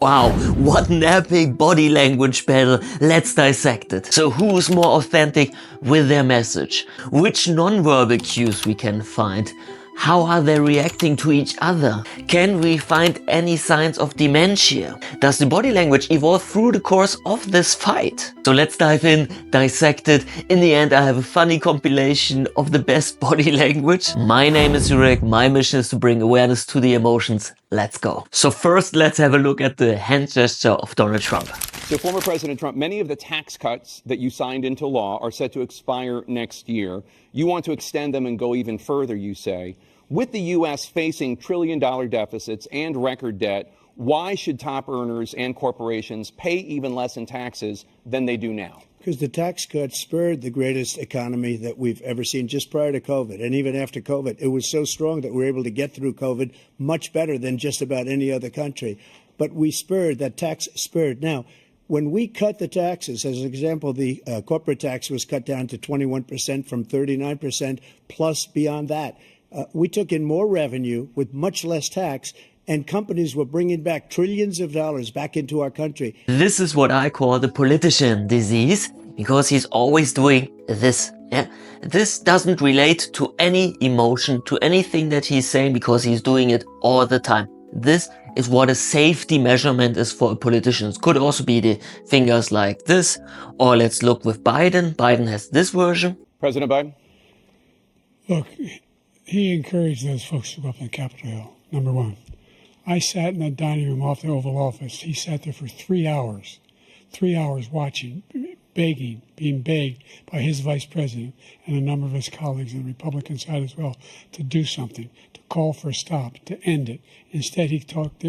Wow, what an epic body language battle. Let's dissect it. So who's more authentic with their message? Which non-verbal cues we can find? How are they reacting to each other? Can we find any signs of dementia? Does the body language evolve through the course of this fight? So let's dive in, dissect it. In the end, I have a funny compilation of the best body language. My name is Jurek. My mission is to bring awareness to the emotions. Let's go. So first, let's have a look at the hand gesture of Donald Trump. So former President Trump, many of the tax cuts that you signed into law are set to expire next year. You want to extend them and go even further, you say. With the U.S. facing trillion-dollar deficits and record debt, why should top earners and corporations pay even less in taxes than they do now? Because the tax cuts spurred the greatest economy that we've ever seen just prior to COVID. And even after COVID, it was so strong that we were able to get through COVID much better than just about any other country. But we spurred, that tax spurred. Now, when we cut the taxes, as an example, the corporate tax was cut down to 21% from 39%, plus beyond that. We took in more revenue with much less tax, and companies were bringing back trillions of dollars back into our country. This is what I call the politician disease, because he's always doing this. Yeah? This doesn't relate to any emotion, to anything that he's saying, because he's doing it all the time. This is what a safety measurement is for a politician. It could also be the fingers like this, or let's look with Biden. Biden has this version. President Biden? Look, he encouraged those folks to go up on Capitol Hill, number one. I sat in the dining room off the Oval Office. He sat there for 3 hours watching, begging, being begged by his vice president and a number of his colleagues on the Republican side as well to do something, to call for a stop, to end it. Instead, they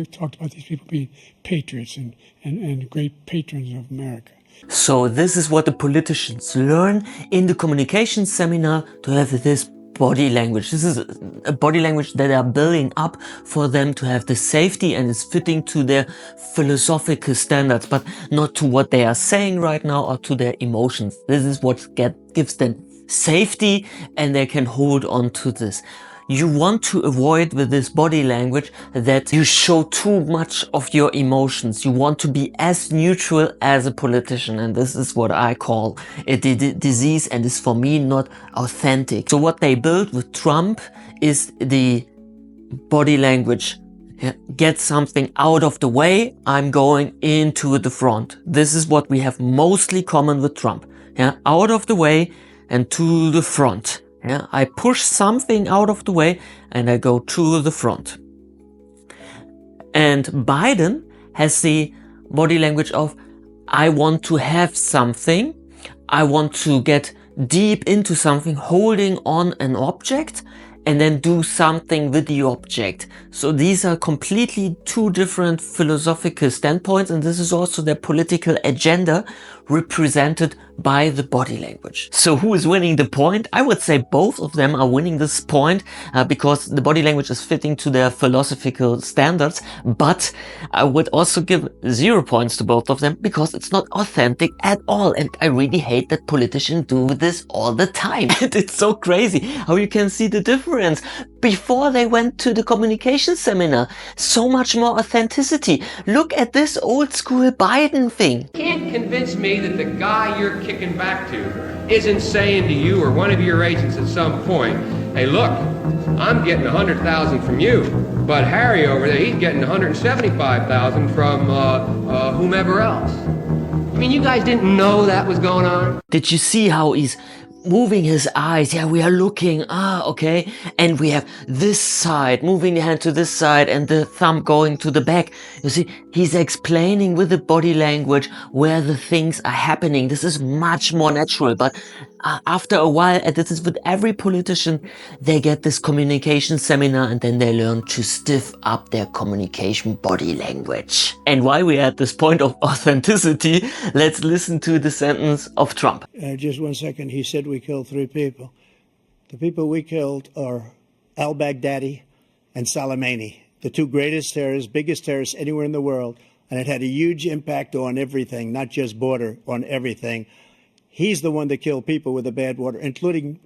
talked about these people being patriots and great patrons of America. So this is what the politicians learn in the communication seminar, to have this body language. This is a body language that are building up for them to have the safety, and is fitting to their philosophical standards, but not to what they are saying right now or to their emotions. This is what gives them safety, and they can hold on to this. You want to avoid with this body language that you show too much of your emotions. You want to be as neutral as a politician, and this is what I call a disease, and is for me not authentic. So what they built with Trump is the body language. Get something out of the way, I'm going into the front. This is what we have mostly common with Trump. Out of the way and to the front. I push something out of the way and I go to the front. And Biden has the body language of, I want to have something, I want to get deep into something, holding on an object, and then do something with the object. So these are completely two different philosophical standpoints, and this is also their political agenda represented by the body language. So who is winning the point? I would say both of them are winning this point because the body language is fitting to their philosophical standards, but I would also give 0 points to both of them because it's not authentic at all, and I really hate that politicians do this all the time. And it's so crazy how you can see the difference. Before they went to the communication seminar, so much more authenticity. Look at this old school Biden thing. You can't convince me that the guy you're kicking back to isn't saying to you or one of your agents at some point, hey look, I'm getting 100,000 from you, but Harry over there, he's getting 175,000 from whomever else. I mean, you guys didn't know that was going on? Did you see how he's moving his eyes? Yeah, we are looking, okay. And we have this side, moving the hand to this side and the thumb going to the back. You see, he's explaining with the body language where the things are happening. This is much more natural, but after a while, and this is with every politician, they get this communication seminar and then they learn to stiff up their communication body language. And while we're at this point of authenticity, let's listen to the sentence of Trump. Just 1 second. He said we killed 3 people. The people we killed are al-Baghdadi and Soleimani, the 2 greatest terrorists, biggest terrorists anywhere in the world. And it had a huge impact on everything, not just border, on everything. He's the one that killed people with the bad water, including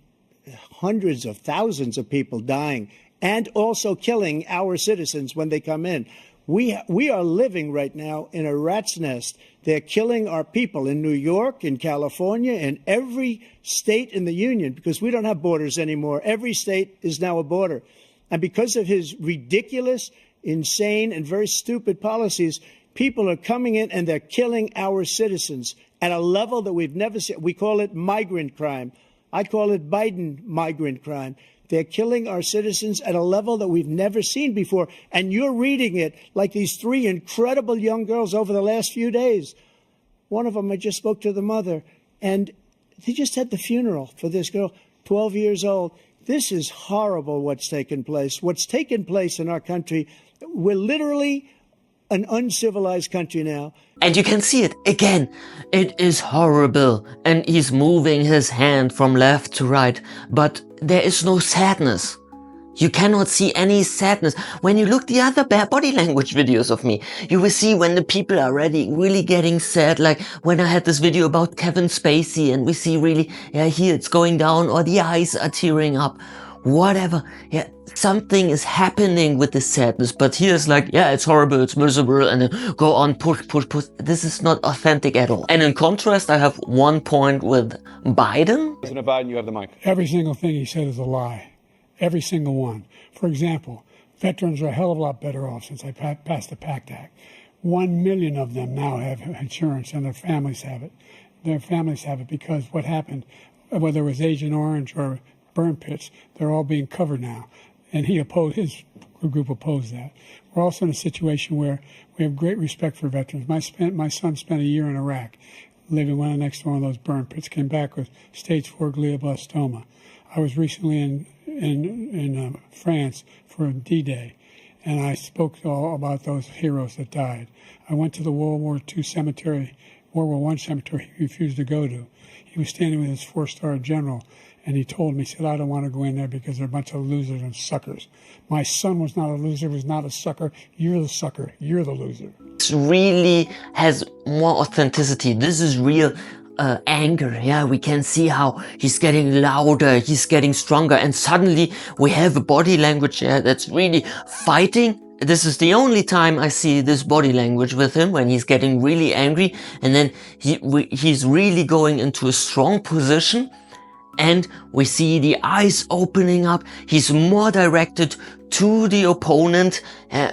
hundreds of thousands of people dying, and also killing our citizens when they come in. We are living right now in a rat's nest. They're killing our people in New York, in California, in every state in the union, because we don't have borders anymore. Every state is now a border. And because of his ridiculous, insane, and very stupid policies, people are coming in and they're killing our citizens at a level that we've never seen. We call it migrant crime. I call it Biden migrant crime. They're killing our citizens at a level that we've never seen before. And you're reading it like these three incredible young girls over the last few days. One of them, I just spoke to the mother, and they just had the funeral for this girl, 12 years old. This is horrible what's taken place. What's taken place in our country, we're literally an uncivilized country now. And you can see it again. It is horrible. And he's moving his hand from left to right. But there is no sadness. You cannot see any sadness. When you look the other body language videos of me, you will see when the people are really getting sad. Like when I had this video about Kevin Spacey and we see really, yeah, here it's going down or the eyes are tearing up. Whatever. Yeah, something is happening with the sadness. But here's like, yeah, it's horrible, it's miserable, and then go on, push. This is not authentic at all. And in contrast, I have one point with Biden. President Biden, you have the mic. Every single thing he said is a lie. Every single one. For example, veterans are a hell of a lot better off since I passed the PACT Act. 1 million of them now have insurance and their families have it. Their families have it because what happened, whether it was Agent Orange or burn pits, they're all being covered now. And his group opposed that. We're also in a situation where we have great respect for veterans. My son spent a year in Iraq, living right next to one of those burn pits, came back with stage 4 glioblastoma. I was recently in France for D-Day, and I spoke all about those heroes that died. I went to the World War I cemetery he refused to go to. He was standing with his 4-star general, and he told me, he said, I don't want to go in there because they're a bunch of losers and suckers. My son was not a loser, was not a sucker. You're the sucker. You're the loser. It really has more authenticity. This is real anger. Yeah, we can see how he's getting louder, he's getting stronger, and suddenly we have a body language that's really fighting. This is the only time I see this body language with him, when he's getting really angry, and then he's really going into a strong position. And we see the eyes opening up. He's more directed to the opponent,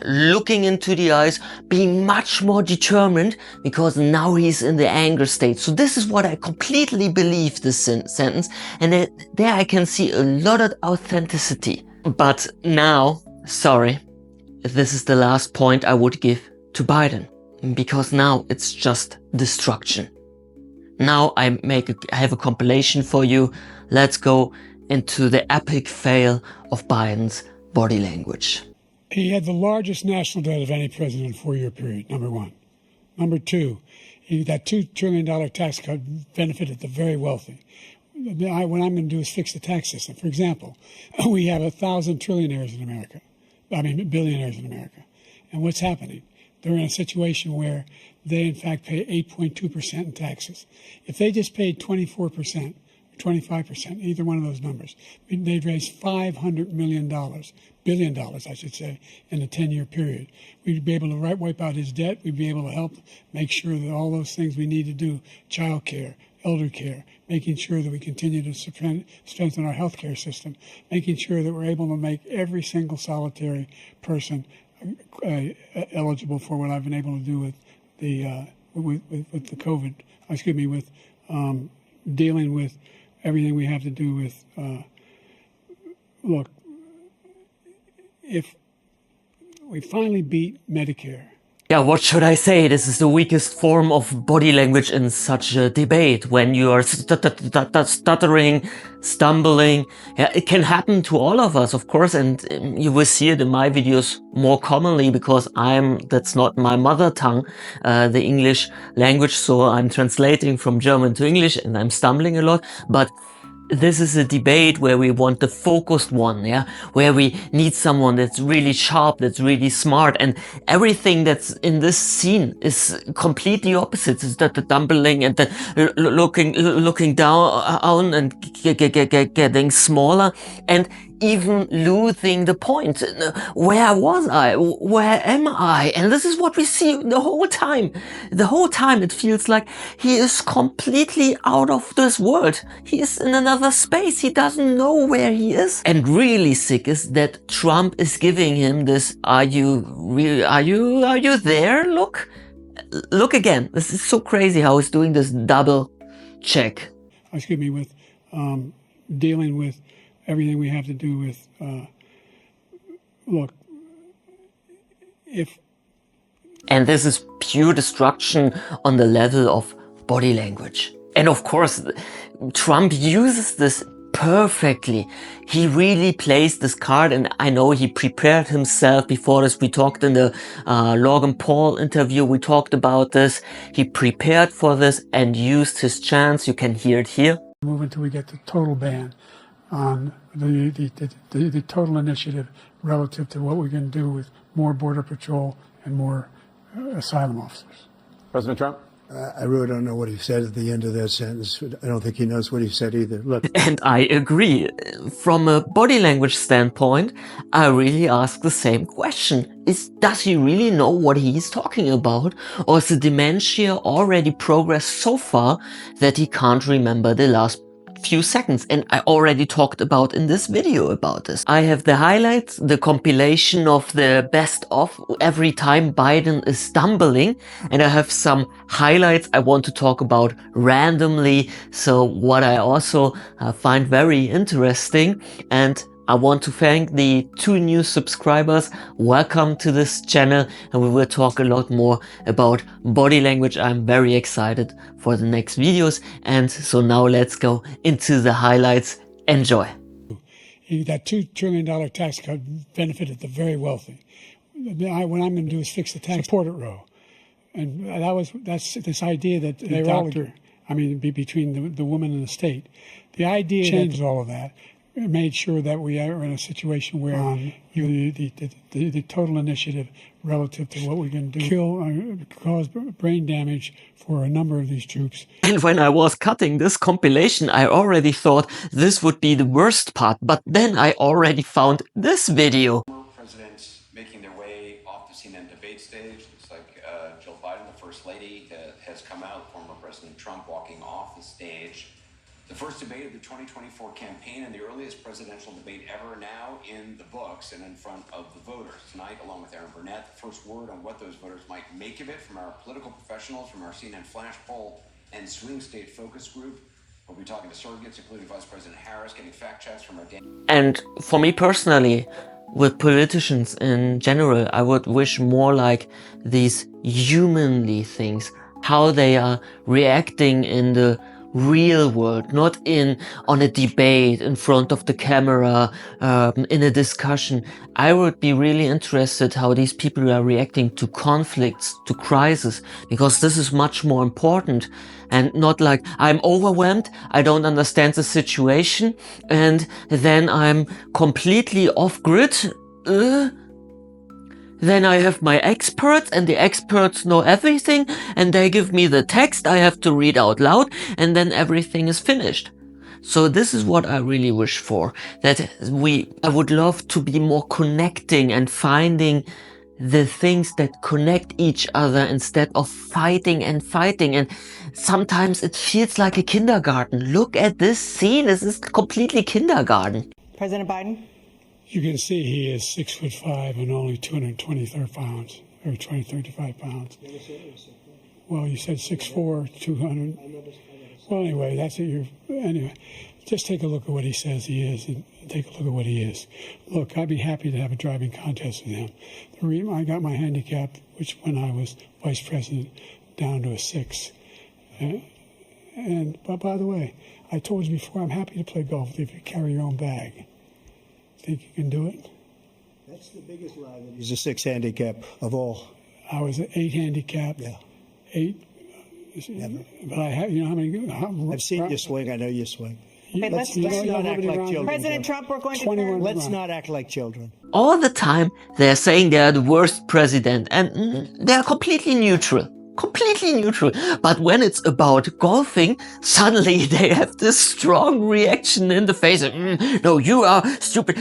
looking into the eyes, being much more determined because now he's in the anger state. So this is what I completely believe this sentence. And there I can see a lot of authenticity. But now, sorry, this is the last point I would give to Biden, because now it's just destruction. Now I have a compilation for you. Let's go into the epic fail of Biden's body language. He had the largest national debt of any president in a 4-year period, number one. Number two, that $2 trillion tax cut benefited the very wealthy. What I'm going to do is fix the tax system. For example, we have 1,000 billionaires in America. And what's happening? They're in a situation where they, in fact, pay 8.2% in taxes. If they just paid 24%, 25%, either one of those numbers, they'd raise $500 billion, I should say, in a 10-year period. We'd be able to wipe out his debt. We'd be able to help make sure that all those things we need to do, child care, elder care, making sure that we continue to strengthen our healthcare system, making sure that we're able to make every single solitary person eligible for what I've been able to do with the COVID. With dealing with everything we have to do with. Look, if we finally beat Medicare. Yeah, what should I say? This is the weakest form of body language in such a debate. When you are stuttering, stumbling. Yeah, it can happen to all of us, of course, and you will see it in my videos more commonly because that's not my mother tongue, the English language, so I'm translating from German to English and I'm stumbling a lot, but this is a debate where we want the focused one, yeah, where we need someone that's really sharp, that's really smart, and everything that's in this scene is completely opposite. It's the dumbling and the looking down and getting smaller. And even losing the point. Where was I? Where am I? And this is what we see the whole time. The whole time it feels like he is completely out of this world. He is in another space. He doesn't know where he is. And really sick is that Trump is giving him this, are you there? Look again. This is so crazy how he's doing this double check. Excuse me, with dealing with everything we have to do with, look, if... And this is pure destruction on the level of body language. And of course, Trump uses this perfectly. He really plays this card, and I know he prepared himself before this. We talked in the Logan Paul interview, we talked about this. He prepared for this and used his chance. You can hear it here. Move until we get the total ban on the total initiative relative to what we're going to do with more Border Patrol and more asylum officers. President Trump? I really don't know what he said at the end of that sentence. I don't think he knows what he said either. Look. And I agree. From a body language standpoint, I really ask the same question. Does he really know what he's talking about? Or is the dementia already progressed so far that he can't remember the last few seconds? And I already talked about in this video about this. I have the highlights, the compilation of the best of every time Biden is stumbling, and I have some highlights I want to talk about randomly. So what I also find very interesting, and I want to thank the 2 new subscribers. Welcome to this channel, and we will talk a lot more about body language. I'm very excited for the next videos, and so now let's go into the highlights. Enjoy. That $2 trillion tax cut benefited the very wealthy. What I'm going to do is fix the tax support it row. And that's this idea that the doctor, between the woman and the state, the idea changed all of that. Made sure that we are in a situation where the total initiative relative to what we're going to do cause brain damage for a number of these troops. And when I was cutting this compilation, I already thought this would be the worst part, but then I already found this video. Presidents making their way off the CNN debate stage. Looks like Jill Biden, the First Lady, has come out. Former President Trump walking off the stage. The first debate of the 2024 campaign and the earliest presidential debate ever now in the books and in front of the voters. Tonight, along with Aaron Burnett, the first word on what those voters might make of it from our political professionals, from our CNN Flash Poll and Swing State Focus Group. We'll be talking to surrogates, including Vice President Harris, getting fact checks from our... And for me personally, with politicians in general, I would wish more like these humanly things, how they are reacting in the real world, not on a debate in front of the camera, in a discussion. I would be really interested how these people are reacting to conflicts, to crisis, because this is much more important, and not like I'm overwhelmed, I don't understand the situation, and then I'm completely off grid. Then I have my experts, and the experts know everything, and they give me the text I have to read out loud, and then everything is finished. So this is what I really wish for, that I would love to be more connecting and finding the things that connect each other instead of fighting. And sometimes it feels like a kindergarten. Look at this scene. This is completely kindergarten. President Biden? You can see he is 6'5" and only 223 pounds, or 235 pounds. Well, you said 6'4", 200. Well, anyway, that's it. Anyway, just take a look at what he says he is, and take a look at what he is. Look, I'd be happy to have a driving contest with him. The reason I got my handicap, which when I was vice president, down to a 6. But by the way, I told you before, I'm happy to play golf if you carry your own bag. Think you can do it? That's the biggest lie, that he's a 6 handicap of all. I was an 8 handicap. Yeah. 8. Never. But I have, how many? I've seen you swing. I know you swing. Okay, let's not act like children. President Trump, we're going to... Let's not act like children. All the time they're saying they're the worst president, and they're completely neutral. completely neutral. But when it's about golfing, suddenly they have this strong reaction in the face. No, you are stupid.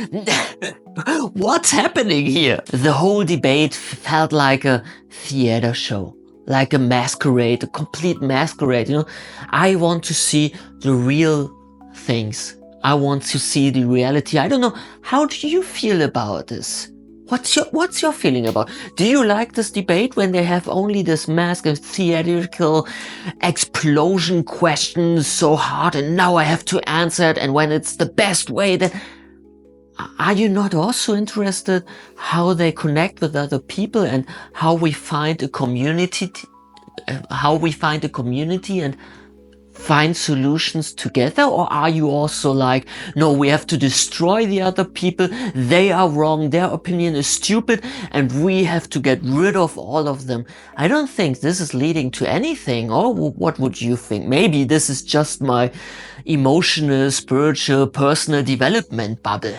What's happening here? The whole debate felt like a theater show, like a masquerade, a complete masquerade. You know, I want to see the real things. I want to see the reality. I don't know. How do you feel about this? What's your feeling about? Do you like this debate when they have only this mask and theatrical explosion questions so hard and now I have to answer it, and when it's the best way that... Are you not also interested how they connect with other people and how we find a community, and find solutions together? Or are you also like, no, we have to destroy the other people, they are wrong, their opinion is stupid, and we have to get rid of all of them? I don't think this is leading to anything. Or what would you think? Maybe this is just my emotional, spiritual, personal development bubble.